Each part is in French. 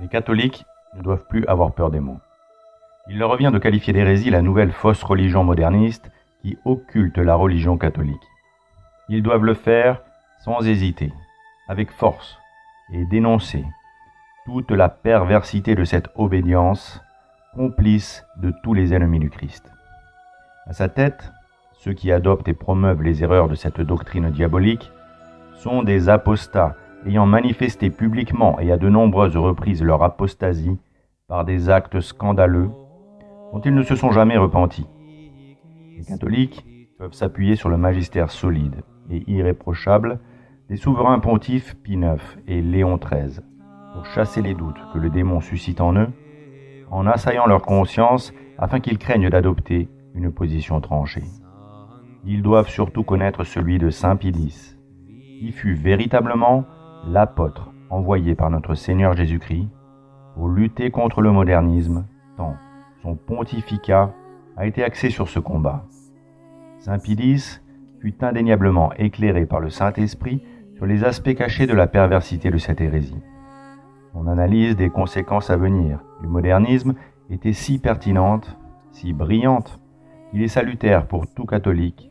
Les catholiques ne doivent plus avoir peur des mots. Il leur revient de qualifier d'hérésie la nouvelle fausse religion moderniste qui occulte la religion catholique. Ils doivent le faire sans hésiter, avec force, et dénoncer toute la perversité de cette obédience, complice de tous les ennemis du Christ. À sa tête, ceux qui adoptent et promeuvent les erreurs de cette doctrine diabolique sont des apostats ayant manifesté publiquement et à de nombreuses reprises leur apostasie par des actes scandaleux dont ils ne se sont jamais repentis. Les catholiques peuvent s'appuyer sur le magistère solide et irréprochable des souverains pontifes Pie IX et Léon XIII pour chasser les doutes que le démon suscite en eux, en assaillant leur conscience afin qu'ils craignent d'adopter une position tranchée. Ils doivent surtout connaître celui de Saint Pie X, qui fut véritablement l'apôtre envoyé par notre Seigneur Jésus-Christ pour lutter contre le modernisme, tant son pontificat a été axé sur ce combat. Saint Pie X fut indéniablement éclairé par le Saint-Esprit sur les aspects cachés de la perversité de cette hérésie. Son analyse des conséquences à venir du modernisme était si pertinente, si brillante, qu'il est salutaire pour tout catholique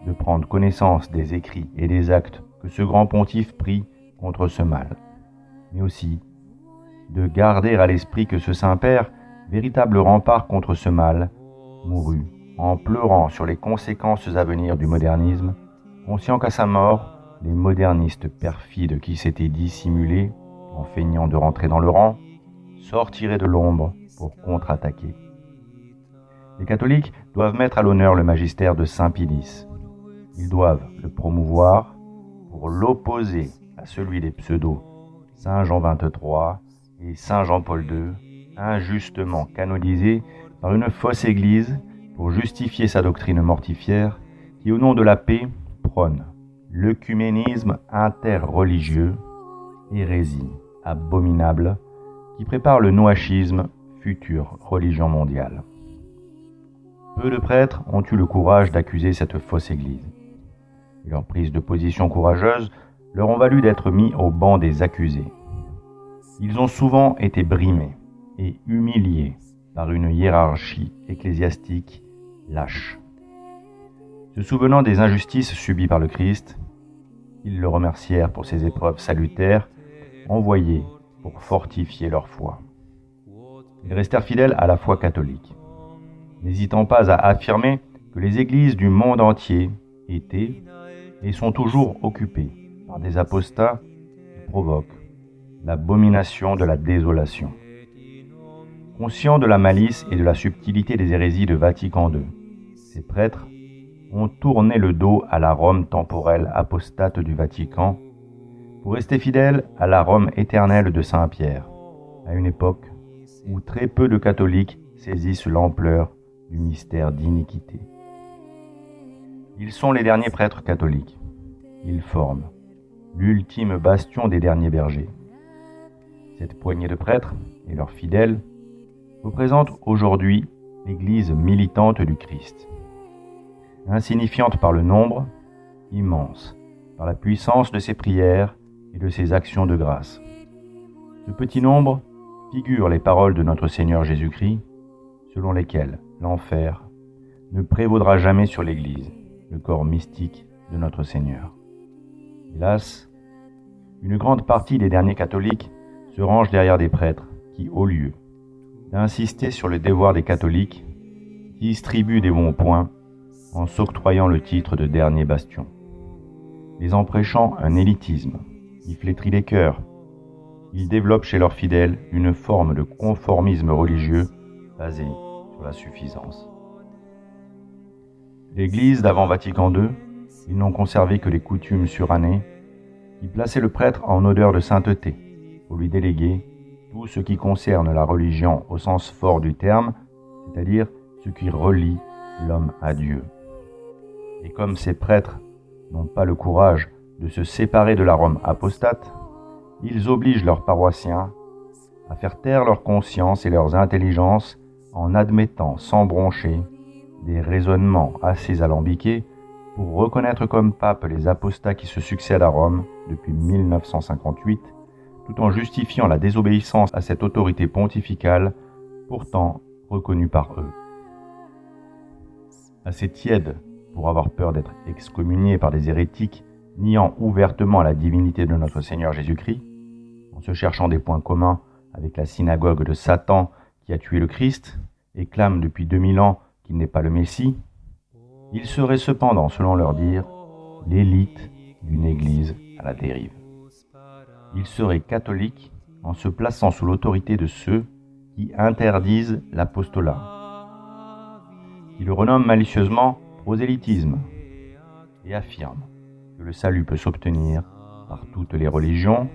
de prendre connaissance des écrits et des actes que ce grand pontife prit contre ce mal, mais aussi de garder à l'esprit que ce Saint-Père, véritable rempart contre ce mal, mourut en pleurant sur les conséquences à venir du modernisme, conscient qu'à sa mort, les modernistes perfides qui s'étaient dissimulés, en feignant de rentrer dans le rang, sortiraient de l'ombre pour contre-attaquer. Les catholiques doivent mettre à l'honneur le magistère de Saint Pie X. Ils doivent le promouvoir pour l'opposer à celui des pseudos Saint Jean XXIII et Saint Jean-Paul II, injustement canonisés par une fausse église pour justifier sa doctrine mortifière qui, au nom de la paix, prône l'œcuménisme interreligieux, hérésie abominable, qui prépare le noachisme, future religion mondiale. Peu de prêtres ont eu le courage d'accuser cette fausse église. Et leur prise de position courageuse leur ont valu d'être mis au banc des accusés. Ils ont souvent été brimés et humiliés par une hiérarchie ecclésiastique lâche. Se souvenant des injustices subies par le Christ, ils le remercièrent pour ces épreuves salutaires envoyées pour fortifier leur foi. Ils restèrent fidèles à la foi catholique, n'hésitant pas à affirmer que les églises du monde entier étaient et sont toujours occupées par des apostats qui provoquent l'abomination de la désolation. Conscients de la malice et de la subtilité des hérésies de Vatican II, ces prêtres ont tourné le dos à la Rome temporelle apostate du Vatican pour rester fidèles à la Rome éternelle de Saint-Pierre, à une époque où très peu de catholiques saisissent l'ampleur du mystère d'iniquité. Ils sont les derniers prêtres catholiques. Ils forment l'ultime bastion des derniers bergers. Cette poignée de prêtres et leurs fidèles représentent aujourd'hui l'Église militante du Christ. Insignifiante par le nombre, immense par la puissance de ses prières et de ses actions de grâce. Ce petit nombre figure les paroles de notre Seigneur Jésus-Christ, selon lesquelles l'enfer ne prévaudra jamais sur l'Église, le corps mystique de notre Seigneur. Hélas, une grande partie des derniers catholiques se rangent derrière des prêtres qui, au lieu d'insister sur le devoir des catholiques, distribuent des bons points en s'octroyant le titre de dernier bastion, les en prêchant un élitisme qui flétrit les cœurs. Ils développent chez leurs fidèles une forme de conformisme religieux basé sur la suffisance. L'Église d'avant Vatican II, ils n'ont conservé que les coutumes surannées qui plaçaient le prêtre en odeur de sainteté pour lui déléguer tout ce qui concerne la religion au sens fort du terme, c'est-à-dire ce qui relie l'homme à Dieu. Et comme ces prêtres n'ont pas le courage de se séparer de la Rome apostate, ils obligent leurs paroissiens à faire taire leur conscience et leurs intelligences en admettant sans broncher des raisonnements assez alambiqués pour reconnaître comme papes les apostats qui se succèdent à Rome depuis 1958, tout en justifiant la désobéissance à cette autorité pontificale, pourtant reconnue par eux. Assez tièdes pour avoir peur d'être excommuniés par des hérétiques, niant ouvertement la divinité de notre Seigneur Jésus-Christ, en se cherchant des points communs avec la synagogue de Satan qui a tué le Christ et clame depuis 2000 ans qu'il n'est pas le Messie, ils seraient cependant, selon leur dire, l'élite d'une église à la dérive. Ils seraient catholiques en se plaçant sous l'autorité de ceux qui interdisent l'apostolat. Ils le renomment malicieusement prosélytisme et affirment que le salut peut s'obtenir par toutes les religions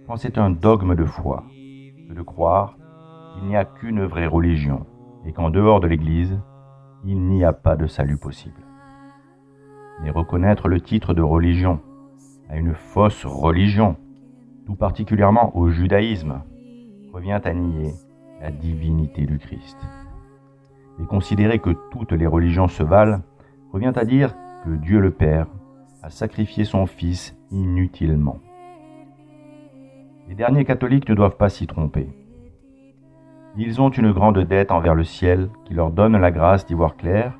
quand c'est un dogme de foi que de croire qu'il n'y a qu'une vraie religion et qu'en dehors de l'Église, il n'y a pas de salut possible. Mais reconnaître le titre de religion à une fausse religion, tout particulièrement au judaïsme, revient à nier la divinité du Christ. Et considérer que toutes les religions se valent revient à dire que Dieu le Père a sacrifié son Fils inutilement. Les derniers catholiques ne doivent pas s'y tromper. Ils ont une grande dette envers le ciel qui leur donne la grâce d'y voir clair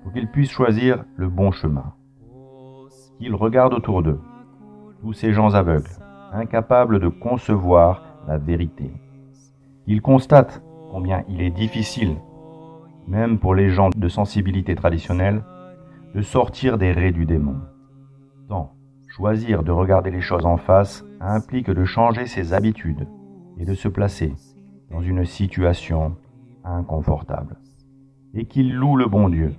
pour qu'ils puissent choisir le bon chemin. Qu'ils regardent autour d'eux, tous ces gens aveugles, incapables de concevoir la vérité. Qu'ils constatent combien il est difficile, même pour les gens de sensibilité traditionnelle, de sortir des raies du démon. Tant choisir de regarder les choses en face implique de changer ses habitudes et de se placer dans une situation inconfortable. Et qu'ils louent le bon Dieu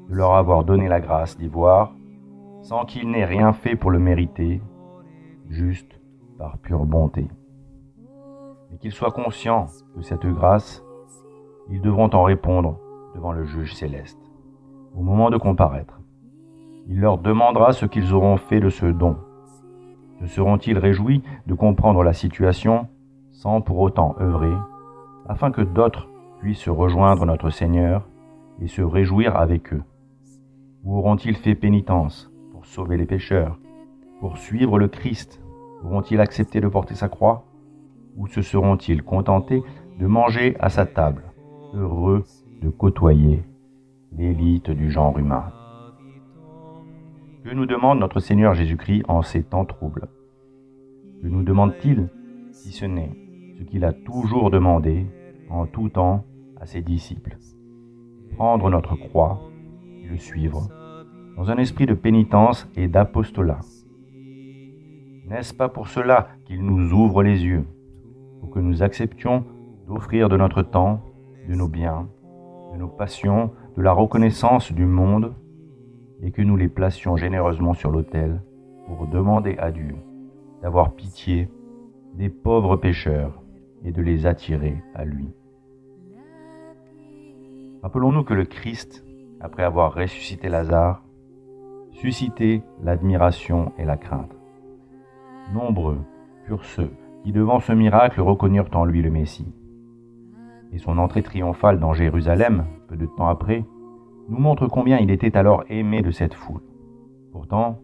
de leur avoir donné la grâce d'y voir, sans qu'il n'ait rien fait pour le mériter, juste par pure bonté. Et qu'ils soient conscients de cette grâce, ils devront en répondre devant le juge céleste. Au moment de comparaître, il leur demandera ce qu'ils auront fait de ce don. Se seront-ils réjouis de comprendre la situation sans pour autant œuvrer, afin que d'autres puissent rejoindre notre Seigneur et se réjouir avec eux? Ou auront-ils fait pénitence pour sauver les pécheurs, pour suivre le Christ? Auront-ils accepté de porter sa croix? Ou se seront-ils contentés de manger à sa table, heureux de côtoyer l'élite du genre humain? Que nous demande notre Seigneur Jésus-Christ en ces temps troubles? Que nous demande-t-il, si ce n'est ce qu'il a toujours demandé en tout temps à ses disciples? Prendre notre croix et le suivre dans un esprit de pénitence et d'apostolat. N'est-ce pas pour cela qu'il nous ouvre les yeux, pour que nous acceptions d'offrir de notre temps, de nos biens, de nos passions, de la reconnaissance du monde, et que nous les placions généreusement sur l'autel pour demander à Dieu d'avoir pitié des pauvres pécheurs et de les attirer à lui. Rappelons-nous que le Christ, après avoir ressuscité Lazare, suscitait l'admiration et la crainte. Nombreux furent ceux qui, devant ce miracle, reconnurent en lui le Messie. Et son entrée triomphale dans Jérusalem, peu de temps après, nous montre combien il était alors aimé de cette foule. Pourtant,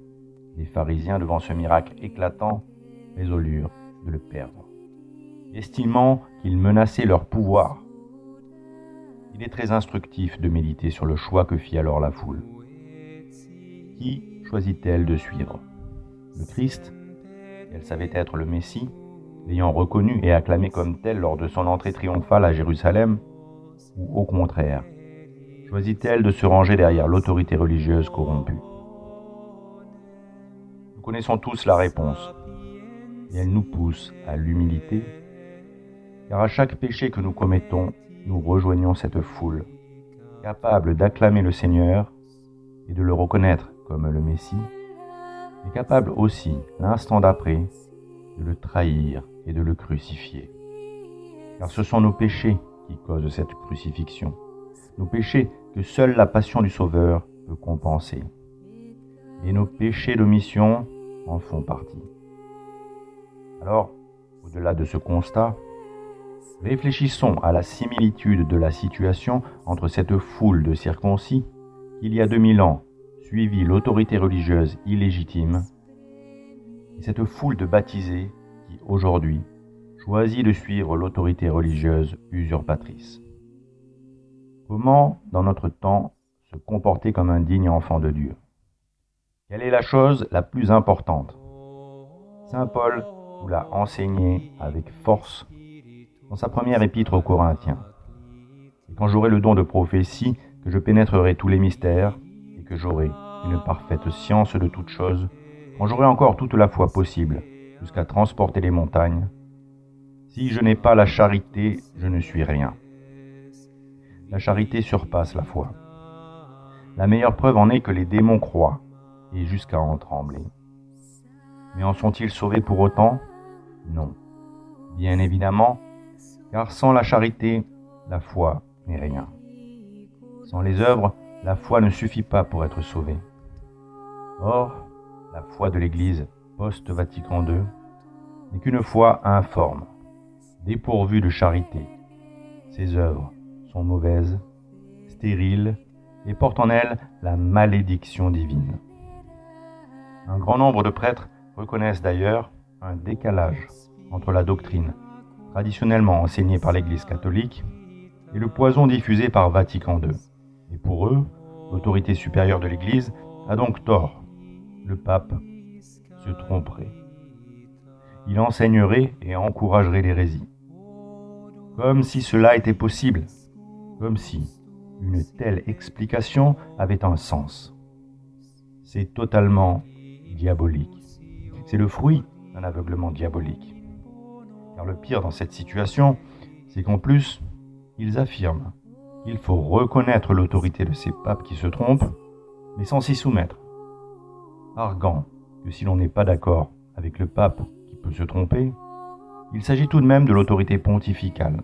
les pharisiens, devant ce miracle éclatant, résolurent de le perdre, estimant qu'il menaçait leur pouvoir. Il est très instructif de méditer sur le choix que fit alors la foule. Qui choisit-elle de suivre? Le Christ? Elle savait être le Messie, l'ayant reconnu et acclamé comme tel lors de son entrée triomphale à Jérusalem, ou au contraire, choisit-elle de se ranger derrière l'autorité religieuse corrompue? Nous connaissons tous la réponse, et elle nous pousse à l'humilité, car à chaque péché que nous commettons, nous rejoignons cette foule, capable d'acclamer le Seigneur et de le reconnaître comme le Messie, mais capable aussi, l'instant d'après, de le trahir et de le crucifier. Car ce sont nos péchés qui causent cette crucifixion, nos péchés que seule la passion du Sauveur peut compenser. Et nos péchés d'omission en font partie. Alors, au-delà de ce constat, réfléchissons à la similitude de la situation entre cette foule de circoncis qui, il y a 2000 ans, suivit l'autorité religieuse illégitime, et cette foule de baptisés qui, qui, aujourd'hui, choisit de suivre l'autorité religieuse usurpatrice. Comment, dans notre temps, se comporter comme un digne enfant de Dieu? Quelle est la chose la plus importante? Saint Paul nous l'a enseigné avec force dans sa première épître aux Corinthiens. Et quand j'aurai le don de prophétie, que je pénétrerai tous les mystères, et que j'aurai une parfaite science de toutes choses, quand j'aurai encore toute la foi possible, jusqu'à transporter les montagnes, si je n'ai pas la charité, je ne suis rien. La charité surpasse la foi. La meilleure preuve en est que les démons croient, et jusqu'à en trembler. Mais en sont-ils sauvés pour autant? Non. Bien évidemment, car sans la charité, la foi n'est rien. Sans les œuvres, la foi ne suffit pas pour être sauvée. Or, la foi de l'Église post-Vatican II n'est qu'une foi informe, dépourvue de charité. Ses œuvres sont mauvaises, stériles, et portent en elles la malédiction divine. Un grand nombre de prêtres reconnaissent d'ailleurs un décalage entre la doctrine traditionnellement enseignée par l'Église catholique et le poison diffusé par Vatican II. Et pour eux, l'autorité supérieure de l'Église a donc tort. Le pape se tromperait. Il enseignerait et encouragerait l'hérésie. Comme si cela était possible, comme si une telle explication avait un sens. C'est totalement diabolique. C'est le fruit d'un aveuglement diabolique. Car le pire dans cette situation, c'est qu'en plus, ils affirment qu'il faut reconnaître l'autorité de ces papes qui se trompent, mais sans s'y soumettre, arguant que si l'on n'est pas d'accord avec le pape qui peut se tromper, il s'agit tout de même de l'autorité pontificale,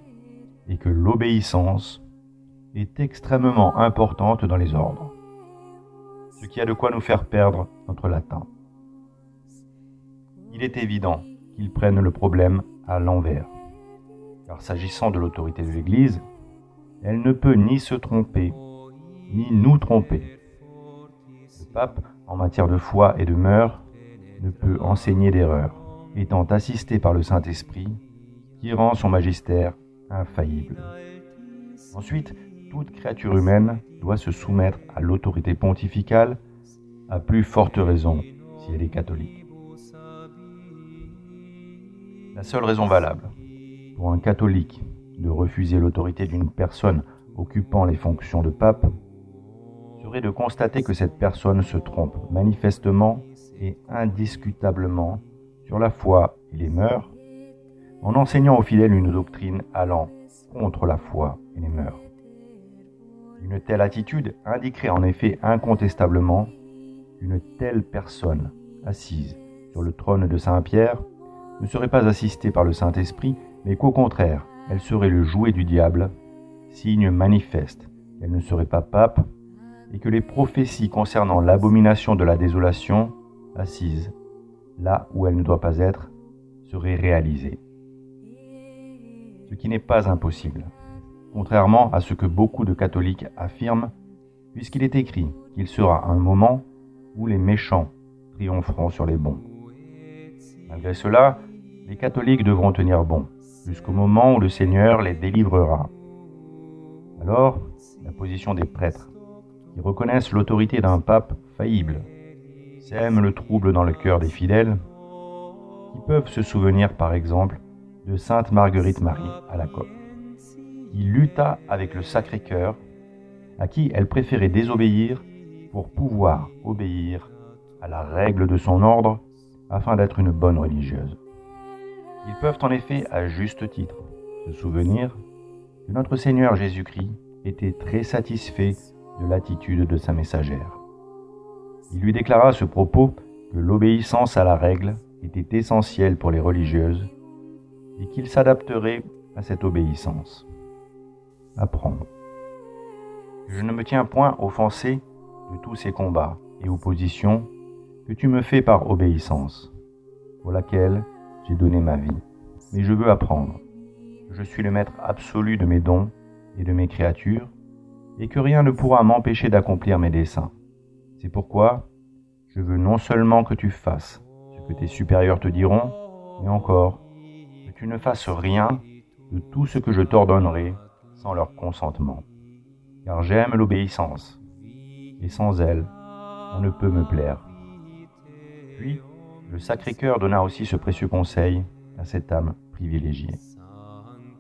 et que l'obéissance est extrêmement importante dans les ordres, ce qui a de quoi nous faire perdre notre latin. Il est évident qu'ils prennent le problème à l'envers, car s'agissant de l'autorité de l'Église, elle ne peut ni se tromper, ni nous tromper. Le pape, en matière de foi et de mœurs, ne peut enseigner d'erreur, étant assisté par le Saint-Esprit, qui rend son magistère infaillible. Ensuite, toute créature humaine doit se soumettre à l'autorité pontificale, à plus forte raison si elle est catholique. La seule raison valable pour un catholique de refuser l'autorité d'une personne occupant les fonctions de pape serait de constater que cette personne se trompe manifestement et indiscutablement sur la foi et les mœurs, en enseignant aux fidèles une doctrine allant contre la foi et les mœurs. Une telle attitude indiquerait en effet incontestablement qu'une telle personne assise sur le trône de Saint-Pierre ne serait pas assistée par le Saint-Esprit, mais qu'au contraire, elle serait le jouet du diable, signe manifeste qu'elle ne serait pas pape, et que les prophéties concernant l'abomination de la désolation, assise là où elle ne doit pas être, seraient réalisées. Ce qui n'est pas impossible, contrairement à ce que beaucoup de catholiques affirment, puisqu'il est écrit qu'il sera un moment où les méchants triompheront sur les bons. Malgré cela, les catholiques devront tenir bon, jusqu'au moment où le Seigneur les délivrera. Alors, la position des prêtres, qui reconnaissent l'autorité d'un pape faillible, sème le trouble dans le cœur des fidèles, qui peuvent se souvenir par exemple de sainte Marguerite Marie Alacoque, qui lutta avec le Sacré-Cœur, à qui elle préférait désobéir pour pouvoir obéir à la règle de son ordre afin d'être une bonne religieuse. Ils peuvent en effet, à juste titre, se souvenir que notre Seigneur Jésus-Christ était très satisfait de l'attitude de sa messagère. Il lui déclara à ce propos que l'obéissance à la règle était essentielle pour les religieuses et qu'il s'adapterait à cette obéissance. Apprendre. Je ne me tiens point offensé de tous ces combats et oppositions que tu me fais par obéissance, pour laquelle j'ai donné ma vie. Mais je veux apprendre. Je suis le maître absolu de mes dons et de mes créatures, et que rien ne pourra m'empêcher d'accomplir mes desseins. C'est pourquoi je veux non seulement que tu fasses ce que tes supérieurs te diront, Et encore, que tu ne fasses rien de tout ce que je t'ordonnerai sans leur consentement. Car j'aime l'obéissance, et sans elle, on ne peut me plaire. Puis, le Sacré-Cœur donna aussi ce précieux conseil à cette âme privilégiée.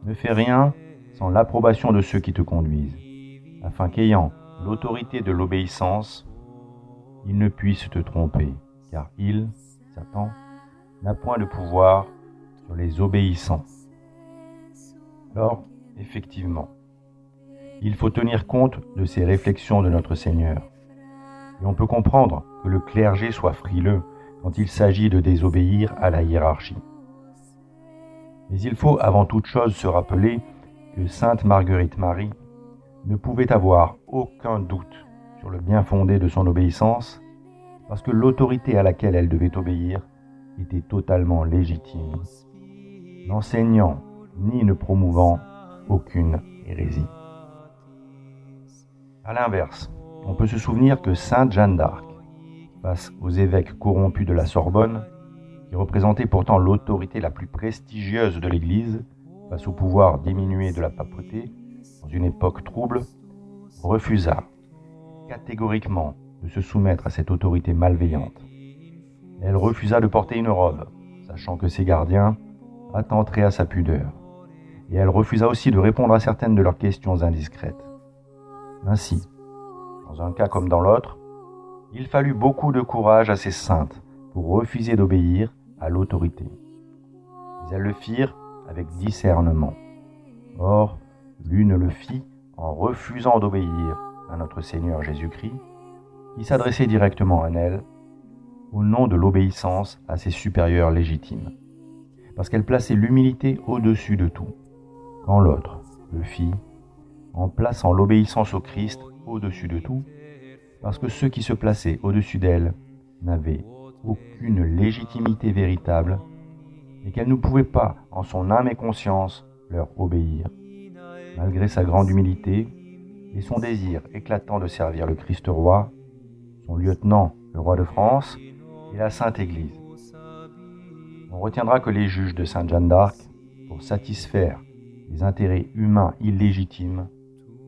Ne fais rien sans l'approbation de ceux qui te conduisent, afin qu'ayant l'autorité de l'obéissance, ils ne puissent te tromper, car il, Satan, n'a point de pouvoir sur les obéissants. Alors, effectivement, il faut tenir compte de ces réflexions de notre Seigneur. Et on peut comprendre que le clergé soit frileux quand il s'agit de désobéir à la hiérarchie. Mais il faut avant toute chose se rappeler que Sainte Marguerite Marie ne pouvait avoir aucun doute sur le bien fondé de son obéissance, parce que l'autorité à laquelle elle devait obéir était totalement légitime, n'enseignant ni ne promouvant aucune hérésie. À l'inverse, on peut se souvenir que Sainte Jeanne d'Arc, face aux évêques corrompus de la Sorbonne, qui représentaient pourtant l'autorité la plus prestigieuse de l'Église, face au pouvoir diminué de la papauté, dans une époque trouble, refusa catégoriquement de se soumettre à cette autorité malveillante. Elle refusa de porter une robe, sachant que ses gardiens attenteraient à sa pudeur, et elle refusa aussi de répondre à certaines de leurs questions indiscrètes. Ainsi, dans un cas comme dans l'autre, il fallut beaucoup de courage à ces saintes pour refuser d'obéir à l'autorité. Mais elles le firent avec discernement. Or, l'une le fit en refusant d'obéir à notre Seigneur Jésus-Christ, qui s'adressait directement à elle, au nom de l'obéissance à ses supérieurs légitimes, parce qu'elle plaçait l'humilité au-dessus de tout, quand l'autre le fit en plaçant l'obéissance au Christ au-dessus de tout, parce que ceux qui se plaçaient au-dessus d'elle n'avaient aucune légitimité véritable et qu'elle ne pouvait pas, en son âme et conscience, leur obéir, malgré sa grande humilité et son désir éclatant de servir le Christ roi, son lieutenant, le roi de France, et la Sainte Église. On retiendra que les juges de Sainte Jeanne d'Arc, pour satisfaire les intérêts humains illégitimes,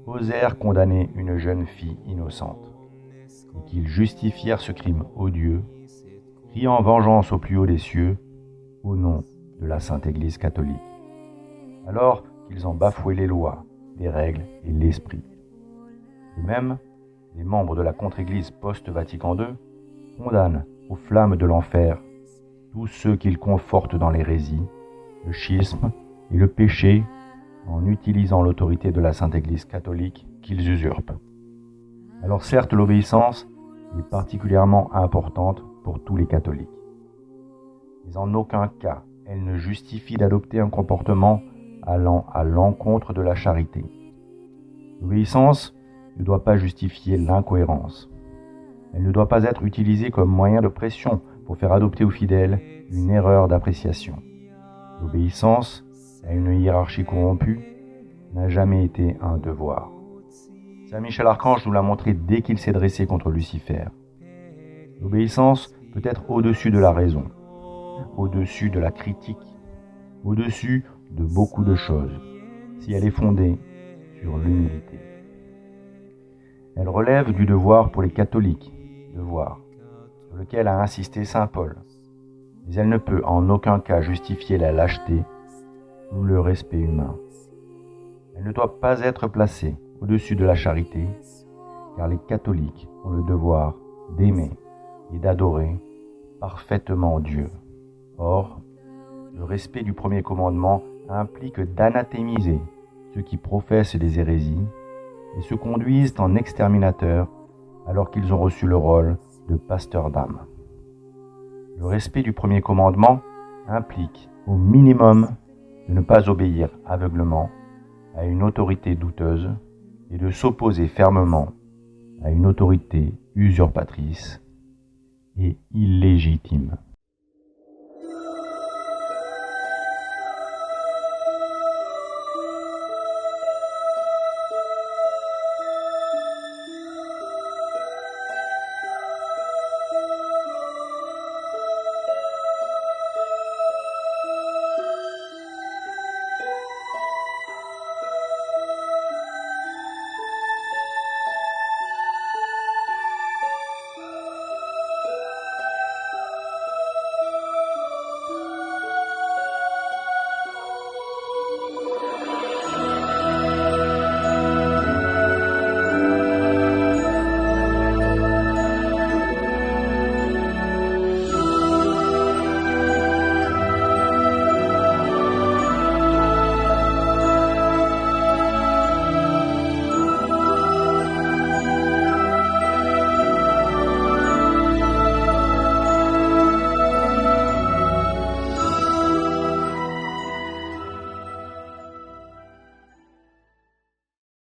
osèrent condamner une jeune fille innocente, et qu'ils justifièrent ce crime odieux, criant vengeance au plus haut des cieux, au nom de la Sainte Église catholique, alors qu'ils ont bafoué les lois, les règles et l'esprit. De même, les membres de la contre-Église post-Vatican II condamnent aux flammes de l'enfer tous ceux qu'ils confortent dans l'hérésie, le schisme et le péché en utilisant l'autorité de la Sainte Église catholique qu'ils usurpent. Alors certes, l'obéissance est particulièrement importante pour tous les catholiques. Mais en aucun cas, elle ne justifie d'adopter un comportement allant à l'encontre de la charité. L'obéissance ne doit pas justifier l'incohérence. Elle ne doit pas être utilisée comme moyen de pression pour faire adopter aux fidèles une erreur d'appréciation. L'obéissance à une hiérarchie corrompue n'a jamais été un devoir. Saint Michel Archange nous l'a montré dès qu'il s'est dressé contre Lucifer. L'obéissance peut être au-dessus de la raison, au-dessus de la critique, au-dessus de beaucoup de choses, si elle est fondée sur l'humilité. Elle relève du devoir pour les catholiques, devoir sur lequel a insisté saint Paul, mais elle ne peut en aucun cas justifier la lâcheté ou le respect humain. Elle ne doit pas être placée au-dessus de la charité, car les catholiques ont le devoir d'aimer et d'adorer parfaitement Dieu. Or, le respect du premier commandement implique d'anathémiser ceux qui professent des hérésies et se conduisent en exterminateurs alors qu'ils ont reçu le rôle de pasteurs d'âmes. Le respect du premier commandement implique au minimum de ne pas obéir aveuglement à une autorité douteuse et de s'opposer fermement à une autorité usurpatrice et illégitime.